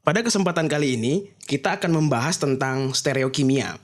Pada kesempatan kali ini, kita akan membahas tentang stereokimia.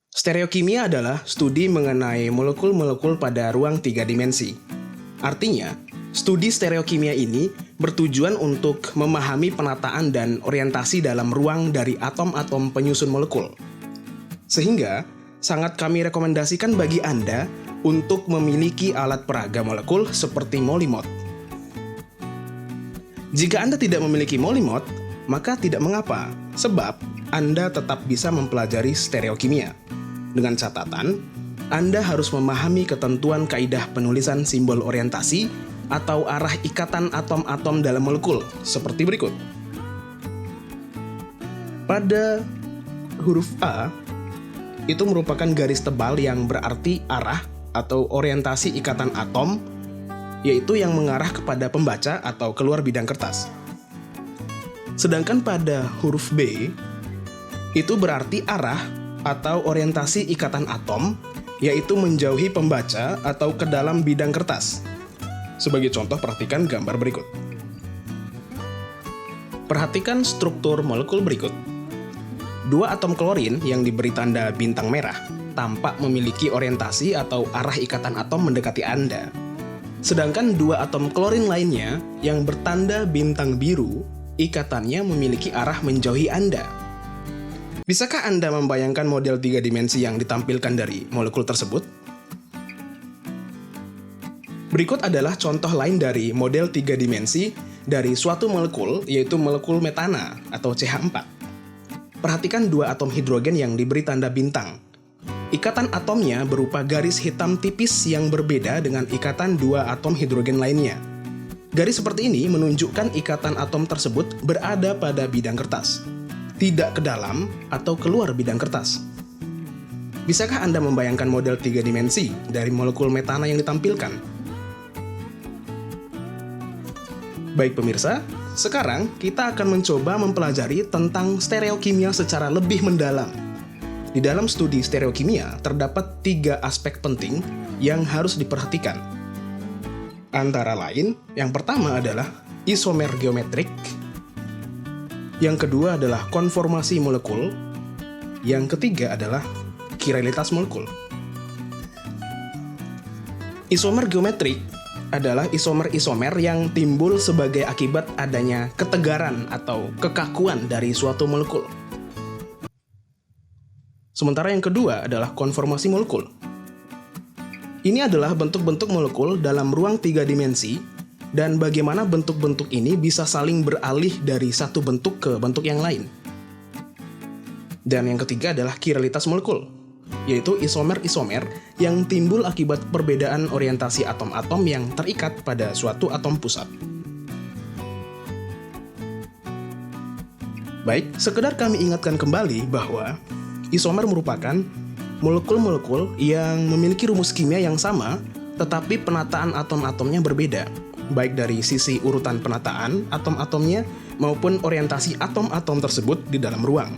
Stereokimia adalah studi mengenai molekul-molekul pada ruang 3 dimensi. Artinya, studi stereokimia ini bertujuan untuk memahami penataan dan orientasi dalam ruang dari atom-atom penyusun molekul. Sehingga, sangat kami rekomendasikan bagi Anda untuk memiliki alat peraga molekul seperti Molimod. Jika Anda tidak memiliki Molimod, maka tidak mengapa, sebab Anda tetap bisa mempelajari stereokimia. Dengan catatan, Anda harus memahami ketentuan kaidah penulisan simbol orientasi atau arah ikatan atom-atom dalam molekul, seperti berikut. Pada huruf A, itu merupakan garis tebal yang berarti arah atau orientasi ikatan atom, yaitu yang mengarah kepada pembaca atau keluar bidang kertas. Sedangkan pada huruf B, itu berarti arah atau orientasi ikatan atom, yaitu menjauhi pembaca atau ke dalam bidang kertas. Sebagai contoh, perhatikan gambar berikut. Perhatikan struktur molekul berikut. 2 atom klorin yang diberi tanda bintang merah tampak memiliki orientasi atau arah ikatan atom mendekati Anda. Sedangkan 2 atom klorin lainnya yang bertanda bintang biru, ikatannya memiliki arah menjauhi Anda. Bisakah Anda membayangkan model 3 dimensi yang ditampilkan dari molekul tersebut? Berikut adalah contoh lain dari model 3 dimensi dari suatu molekul, yaitu molekul metana atau CH4. Perhatikan 2 atom hidrogen yang diberi tanda bintang. Ikatan atomnya berupa garis hitam tipis yang berbeda dengan ikatan 2 atom hidrogen lainnya. Garis seperti ini menunjukkan ikatan atom tersebut berada pada bidang kertas, tidak ke dalam atau keluar bidang kertas. Bisakah Anda membayangkan model 3 dimensi dari molekul metana yang ditampilkan? Baik pemirsa, sekarang kita akan mencoba mempelajari tentang stereokimia secara lebih mendalam. Di dalam studi stereokimia terdapat 3 aspek penting yang harus diperhatikan. Antara lain, yang pertama adalah isomer geometrik, yang kedua adalah konformasi molekul, yang ketiga adalah kiralitas molekul. Isomer geometrik adalah isomer-isomer yang timbul sebagai akibat adanya ketegaran atau kekakuan dari suatu molekul. Sementara yang kedua adalah konformasi molekul. Ini adalah bentuk-bentuk molekul dalam ruang 3 dimensi dan bagaimana bentuk-bentuk ini bisa saling beralih dari satu bentuk ke bentuk yang lain. Dan yang ketiga adalah kiralitas molekul, yaitu isomer-isomer yang timbul akibat perbedaan orientasi atom-atom yang terikat pada suatu atom pusat. Baik, sekedar kami ingatkan kembali bahwa isomer merupakan molekul-molekul yang memiliki rumus kimia yang sama, tetapi penataan atom-atomnya berbeda, baik dari sisi urutan penataan atom-atomnya maupun orientasi atom-atom tersebut di dalam ruang.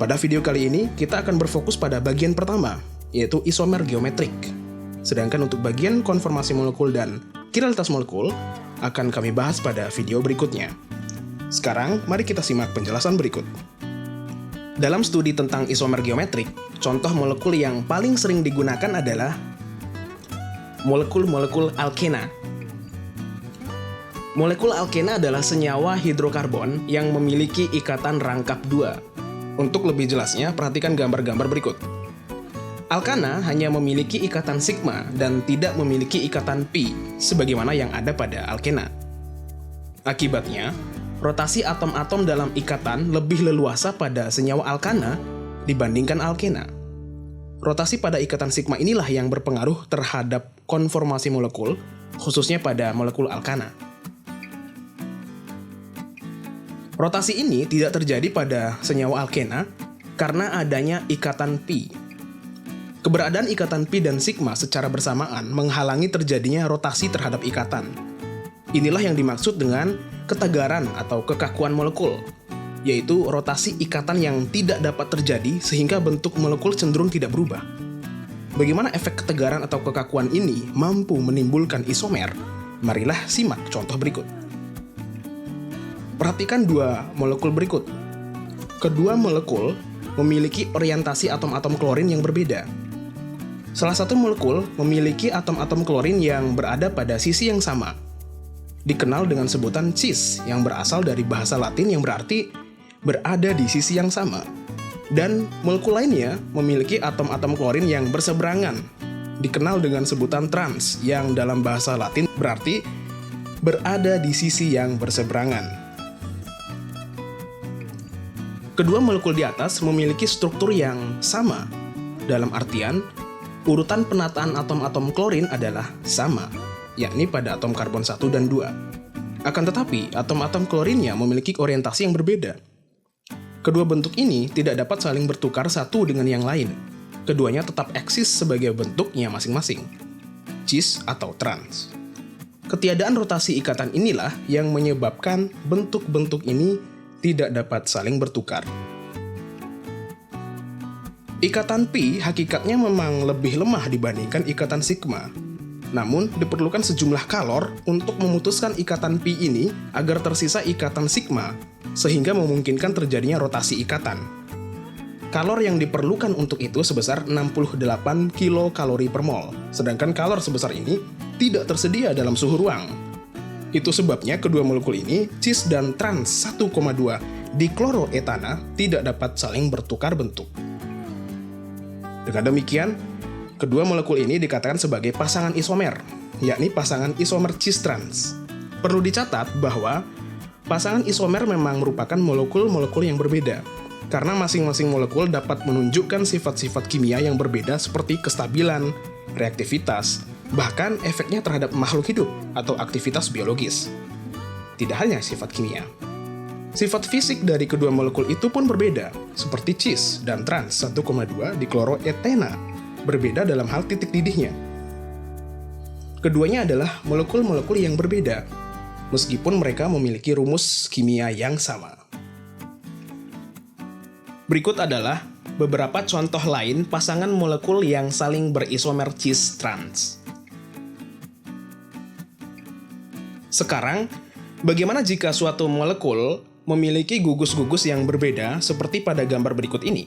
Pada video kali ini, kita akan berfokus pada bagian pertama, yaitu isomer geometrik. Sedangkan untuk bagian konformasi molekul dan kiralitas molekul, akan kami bahas pada video berikutnya. Sekarang, mari kita simak penjelasan berikut. Dalam studi tentang isomer geometrik, contoh molekul yang paling sering digunakan adalah molekul-molekul alkena. Molekul alkena adalah senyawa hidrokarbon yang memiliki ikatan rangkap 2. Untuk lebih jelasnya, perhatikan gambar-gambar berikut. Alkana hanya memiliki ikatan sigma dan tidak memiliki ikatan pi, sebagaimana yang ada pada alkena. Akibatnya, rotasi atom-atom dalam ikatan lebih leluasa pada senyawa alkana dibandingkan alkena. Rotasi pada ikatan sigma inilah yang berpengaruh terhadap konformasi molekul, khususnya pada molekul alkana. Rotasi ini tidak terjadi pada senyawa alkena karena adanya ikatan pi. Keberadaan ikatan pi dan sigma secara bersamaan menghalangi terjadinya rotasi terhadap ikatan. Inilah yang dimaksud dengan ketegaran atau kekakuan molekul, yaitu rotasi ikatan yang tidak dapat terjadi sehingga bentuk molekul cenderung tidak berubah. Bagaimana efek ketegaran atau kekakuan ini mampu menimbulkan isomer? Marilah simak contoh berikut. Perhatikan dua molekul berikut. Kedua molekul memiliki orientasi atom-atom klorin yang berbeda. Salah satu molekul memiliki atom-atom klorin yang berada pada sisi yang sama. Dikenal dengan sebutan cis yang berasal dari bahasa Latin yang berarti berada di sisi yang sama. Dan molekul lainnya memiliki atom-atom klorin yang berseberangan. Dikenal dengan sebutan trans yang dalam bahasa Latin berarti berada di sisi yang berseberangan. Kedua molekul di atas memiliki struktur yang sama. Dalam artian, urutan penataan atom-atom klorin adalah sama, yakni pada atom karbon 1 dan 2. Akan tetapi, atom-atom klorinnya memiliki orientasi yang berbeda. Kedua bentuk ini tidak dapat saling bertukar satu dengan yang lain. Keduanya tetap eksis sebagai bentuknya masing-masing, cis atau trans. Ketiadaan rotasi ikatan inilah yang menyebabkan bentuk-bentuk ini tidak dapat saling bertukar. Ikatan pi hakikatnya memang lebih lemah dibandingkan ikatan sigma. Namun, diperlukan sejumlah kalor untuk memutuskan ikatan pi ini agar tersisa ikatan sigma, sehingga memungkinkan terjadinya rotasi ikatan. Kalor yang diperlukan untuk itu sebesar 68 kilokalori per mol, sedangkan kalor sebesar ini tidak tersedia dalam suhu ruang. Itu sebabnya kedua molekul ini, cis dan trans 1,2 dikloroetana, tidak dapat saling bertukar bentuk. Dengan demikian, kedua molekul ini dikatakan sebagai pasangan isomer, yakni pasangan isomer cis-trans. Perlu dicatat bahwa pasangan isomer memang merupakan molekul-molekul yang berbeda, karena masing-masing molekul dapat menunjukkan sifat-sifat kimia yang berbeda seperti kestabilan, reaktivitas, bahkan efeknya terhadap makhluk hidup atau aktivitas biologis. Tidak hanya sifat kimia. Sifat fisik dari kedua molekul itu pun berbeda, seperti cis dan trans 1,2 dikloroetena, berbeda dalam hal titik didihnya. Keduanya adalah molekul-molekul yang berbeda, meskipun mereka memiliki rumus kimia yang sama. Berikut adalah beberapa contoh lain pasangan molekul yang saling berisomer cis-trans. Sekarang, bagaimana jika suatu molekul memiliki gugus-gugus yang berbeda seperti pada gambar berikut ini?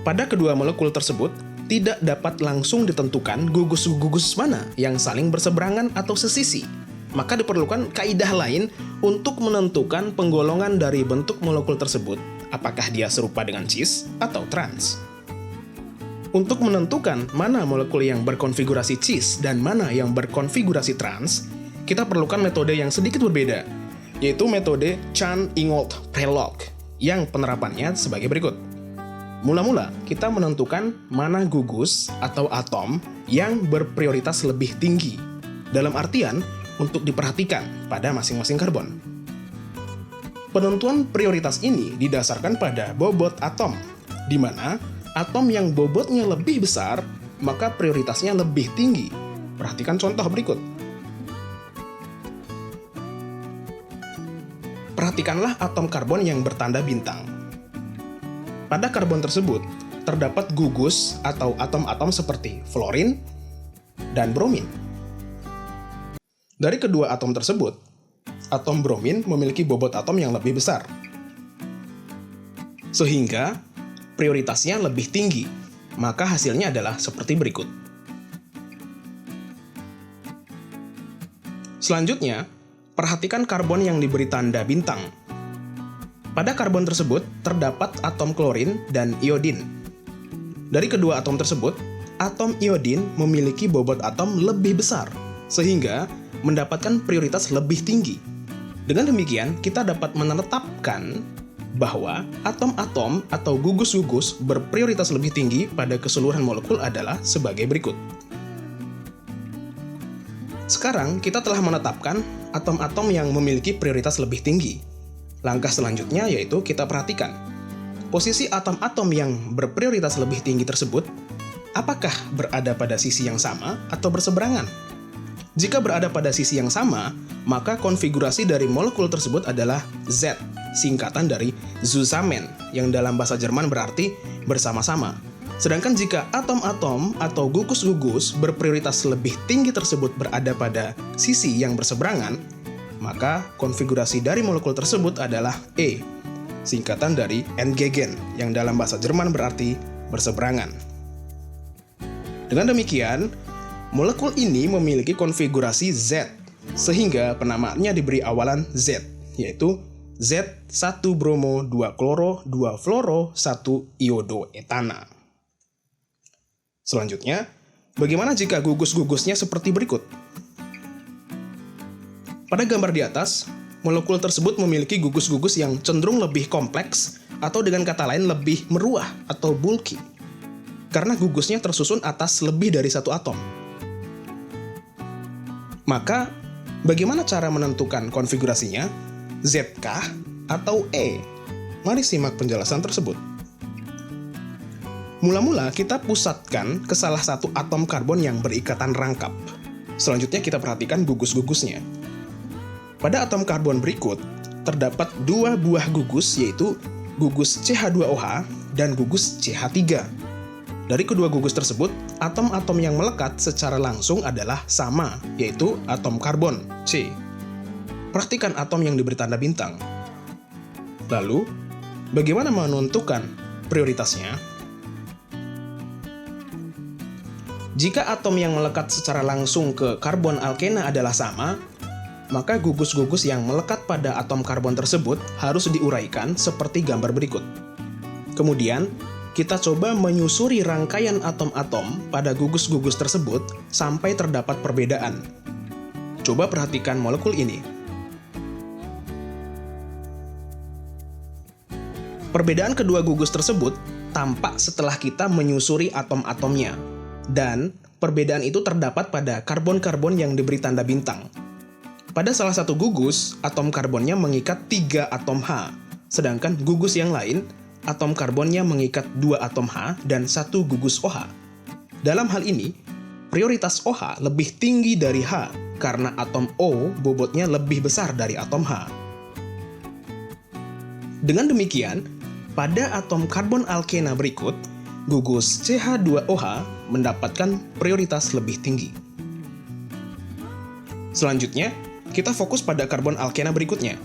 Pada kedua molekul tersebut, tidak dapat langsung ditentukan gugus-gugus mana yang saling berseberangan atau sesisi. Maka diperlukan kaidah lain untuk menentukan penggolongan dari bentuk molekul tersebut, apakah dia serupa dengan cis atau trans. Untuk menentukan mana molekul yang berkonfigurasi cis dan mana yang berkonfigurasi trans, kita perlukan metode yang sedikit berbeda, yaitu metode Chan-Ingold-Prelog, yang penerapannya sebagai berikut. Mula-mula, kita menentukan mana gugus atau atom yang berprioritas lebih tinggi, dalam artian untuk diperhatikan pada masing-masing karbon. Penentuan prioritas ini didasarkan pada bobot atom, di mana atom yang bobotnya lebih besar, maka prioritasnya lebih tinggi. Perhatikan contoh berikut. Perhatikanlah atom karbon yang bertanda bintang. Pada karbon tersebut, terdapat gugus atau atom-atom seperti fluorin dan bromin. Dari kedua atom tersebut, atom bromin memiliki bobot atom yang lebih besar, sehingga prioritasnya lebih tinggi, maka hasilnya adalah seperti berikut. Selanjutnya, perhatikan karbon yang diberi tanda bintang. Pada karbon tersebut, terdapat atom klorin dan iodin. Dari kedua atom tersebut, atom iodin memiliki bobot atom lebih besar, sehingga mendapatkan prioritas lebih tinggi. Dengan demikian, kita dapat menetapkan bahwa atom-atom atau gugus-gugus berprioritas lebih tinggi pada keseluruhan molekul adalah sebagai berikut. Sekarang, kita telah menetapkan atom-atom yang memiliki prioritas lebih tinggi. Langkah selanjutnya yaitu kita perhatikan posisi atom-atom yang berprioritas lebih tinggi tersebut, apakah berada pada sisi yang sama atau berseberangan? Jika berada pada sisi yang sama, maka konfigurasi dari molekul tersebut adalah Z, singkatan dari zusammen, yang dalam bahasa Jerman berarti bersama-sama. Sedangkan jika atom-atom atau gugus-gugus berprioritas lebih tinggi tersebut berada pada sisi yang berseberangan, maka konfigurasi dari molekul tersebut adalah E, singkatan dari entgegen, yang dalam bahasa Jerman berarti berseberangan. Dengan demikian, molekul ini memiliki konfigurasi Z, sehingga penamaannya diberi awalan Z, yaitu Z1 bromo 2 kloro 2 fluoro 1 iodo etana. Selanjutnya, bagaimana jika gugus-gugusnya seperti berikut? Pada gambar di atas, molekul tersebut memiliki gugus-gugus yang cenderung lebih kompleks atau dengan kata lain lebih meruah atau bulky, karena gugusnya tersusun atas lebih dari satu atom. Maka, bagaimana cara menentukan konfigurasinya? Z kah atau E? Mari simak penjelasan tersebut. Mula-mula kita pusatkan ke salah satu atom karbon yang berikatan rangkap. Selanjutnya kita perhatikan gugus-gugusnya. Pada atom karbon berikut, terdapat dua buah gugus, yaitu gugus CH2OH dan gugus CH3. Dari kedua gugus tersebut, atom-atom yang melekat secara langsung adalah sama, yaitu atom karbon, C. Perhatikan atom yang diberi tanda bintang. Lalu, bagaimana menentukan prioritasnya? Jika atom yang melekat secara langsung ke karbon alkena adalah sama, maka gugus-gugus yang melekat pada atom karbon tersebut harus diuraikan seperti gambar berikut. Kemudian, kita coba menyusuri rangkaian atom-atom pada gugus-gugus tersebut sampai terdapat perbedaan. Coba perhatikan molekul ini. Perbedaan kedua gugus tersebut tampak setelah kita menyusuri atom-atomnya, dan perbedaan itu terdapat pada karbon-karbon yang diberi tanda bintang. Pada salah satu gugus, atom karbonnya mengikat 3 atom H, sedangkan gugus yang lain, atom karbonnya mengikat 2 atom H dan 1 gugus OH. Dalam hal ini, prioritas OH lebih tinggi dari H karena atom O bobotnya lebih besar dari atom H. Dengan demikian, pada atom karbon alkena berikut, gugus CH2OH mendapatkan prioritas lebih tinggi. Selanjutnya, kita fokus pada karbon alkena berikutnya,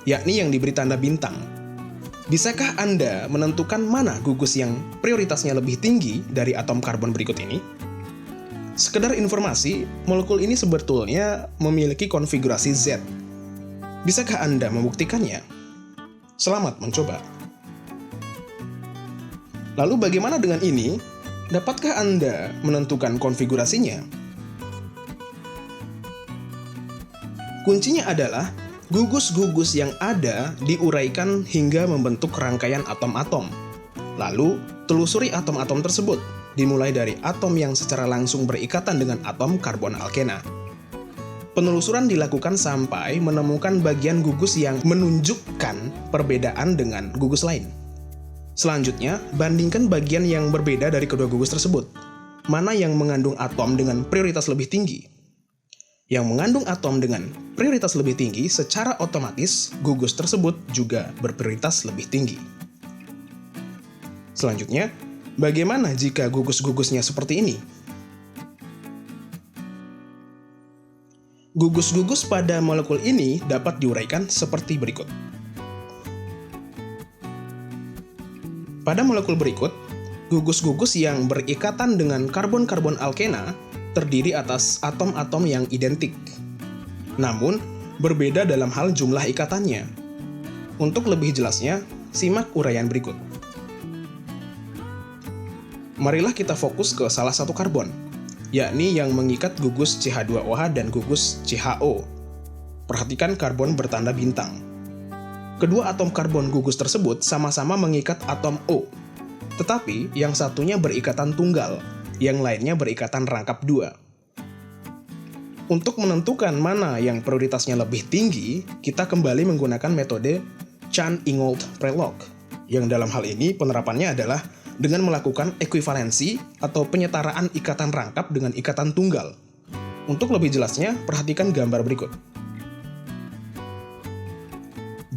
yakni yang diberi tanda bintang. Bisakah Anda menentukan mana gugus yang prioritasnya lebih tinggi dari atom karbon berikut ini? Sekedar informasi, molekul ini sebetulnya memiliki konfigurasi Z. Bisakah Anda membuktikannya? Selamat mencoba. Lalu bagaimana dengan ini? Dapatkah Anda menentukan konfigurasinya? Kuncinya adalah gugus-gugus yang ada diuraikan hingga membentuk rangkaian atom-atom. Lalu, telusuri atom-atom tersebut, dimulai dari atom yang secara langsung berikatan dengan atom karbon alkena. Penelusuran dilakukan sampai menemukan bagian gugus yang menunjukkan perbedaan dengan gugus lain. Selanjutnya, bandingkan bagian yang berbeda dari kedua gugus tersebut. Mana yang mengandung atom dengan prioritas lebih tinggi? Yang mengandung atom dengan prioritas lebih tinggi, secara otomatis gugus tersebut juga berprioritas lebih tinggi. Selanjutnya, bagaimana jika gugus-gugusnya seperti ini? Gugus-gugus pada molekul ini dapat diuraikan seperti berikut. Pada molekul berikut, gugus-gugus yang berikatan dengan karbon-karbon alkena terdiri atas atom-atom yang identik, namun berbeda dalam hal jumlah ikatannya. Untuk lebih jelasnya, simak uraian berikut. Marilah kita fokus ke salah satu karbon, yakni yang mengikat gugus CH2OH dan gugus CHO. Perhatikan karbon bertanda bintang. Kedua atom karbon gugus tersebut sama-sama mengikat atom O, tetapi yang satunya berikatan tunggal, yang lainnya berikatan rangkap 2. Untuk menentukan mana yang prioritasnya lebih tinggi, kita kembali menggunakan metode Chan-Ingold-Prelog, yang dalam hal ini penerapannya adalah dengan melakukan ekuivalensi atau penyetaraan ikatan rangkap dengan ikatan tunggal. Untuk lebih jelasnya, perhatikan gambar berikut.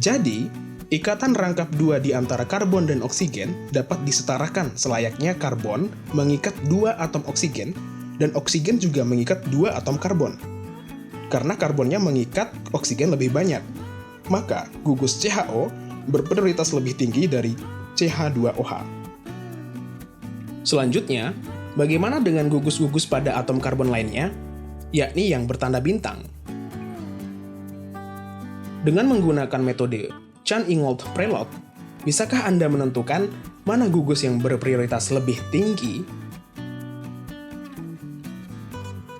Jadi, Ikatan rangkap dua di antara karbon dan oksigen dapat disetarakan selayaknya karbon mengikat dua atom oksigen dan oksigen juga mengikat dua atom karbon. Karena karbonnya mengikat oksigen lebih banyak, maka gugus CHO berprioritas lebih tinggi dari CH2OH. Selanjutnya, bagaimana dengan gugus-gugus pada atom karbon lainnya, yakni yang bertanda bintang? Dengan menggunakan metode Chan-Ingold-Prelog, bisakah Anda menentukan mana gugus yang berprioritas lebih tinggi?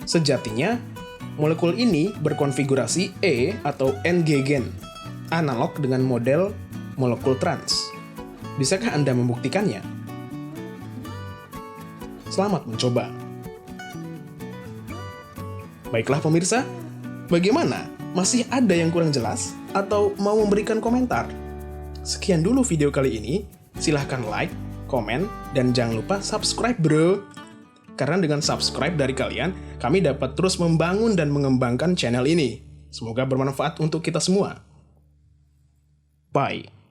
Sejatinya, molekul ini berkonfigurasi E atau N-Gegen, analog dengan model molekul trans. Bisakah Anda membuktikannya? Selamat mencoba. Baiklah pemirsa, bagaimana? Masih ada yang kurang jelas? Atau mau memberikan komentar? Sekian dulu video kali ini. Silahkan like, komen, dan jangan lupa subscribe bro. Karena dengan subscribe dari kalian, kami dapat terus membangun dan mengembangkan channel ini. Semoga bermanfaat untuk kita semua. Bye.